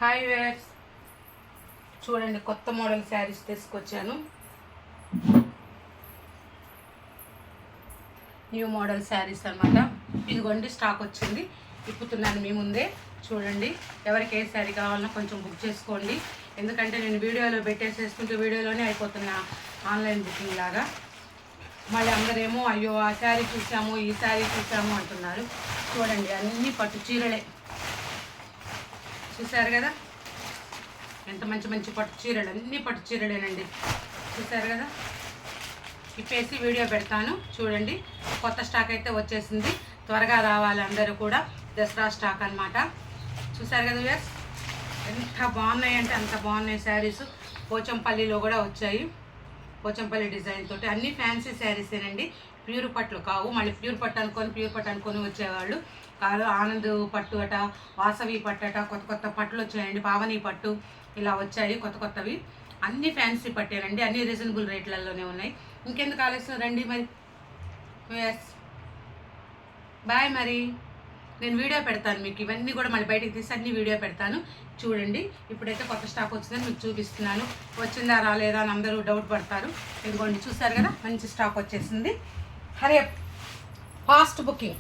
Hi wears, చూడండి కొత్త model saris తీసుకొచ్చాను. న్యూ మోడల్ శారీస్ అనమాట. ఇదిగోండి స్టాక్ వచ్చింది, ఇప్పుతున్నాను మీ ముందే. చూడండి, ఎవరికి ఏ శారీ కావాలన్నా కొంచెం బుక్ చేసుకోండి. ఎందుకంటే నేను వీడియోలో పెట్టేసేసుకుంటూ వీడియోలోనే అయిపోతున్నా ఆన్లైన్ బుకింగ్ లాగా. మళ్ళీ అందరేమో అయ్యో ఆ శారీ చూసాము ఈ శారీ చూసాము అంటున్నారు. చూడండి, అన్నీ పట్టు చీరలే. చూసారు కదా ఎంత మంచి మంచి పట్టు చీరలు, అన్నీ పట్టు చీరలేనండి. చూసారు కదా, ఇప్పేసి వీడియో పెడతాను చూడండి. కొత్త స్టాక్ అయితే వచ్చేసింది, త్వరగా రావాలి అందరూ కూడా. దసరా స్టాక్ అనమాట. చూసారు కదా వ్యూయర్స్, ఎంత బాగున్నాయి అంటే అంత బాగున్నాయి శారీస్. పోచంపల్లిలో కూడా వచ్చాయి, పోచంపల్లి డిజైన్ తోటి. అన్ని ఫ్యాన్సీ శారీసేనండి, ప్యూర్ పట్లు కావు. మళ్ళీ ప్యూర్ పట్టు అనుకొని వచ్చేవాళ్ళు కాదు. ఆనంద్ పట్టు అట, వాసవి పట్టు అట, కొత్త కొత్త పట్లు వచ్చాయండి. పావని పట్టు ఇలా వచ్చాయి కొత్త కొత్తవి. అన్ని ఫ్యాన్సీ పట్టేనండి, అన్ని రీజనబుల్ రేట్లలోనే ఉన్నాయి. ఇంకెందుకు ఆలస్యం, రండి మరి. Yes boy. మరి నేను వీడియో పెడతాను మీకు, ఇవన్నీ కూడా మళ్ళీ బయటికి తీసి అన్ని వీడియో పెడతాను చూడండి. ఇప్పుడైతే కొత్త స్టాక్ వచ్చిందని మీకు చూపిస్తున్నాను. వచ్చిందా రాలేదా అని అందరూ డౌట్ పడతారు. ఇదిగోండి చూసారు కదా, మంచి స్టాక్ వచ్చేసింది. Hare fast booking.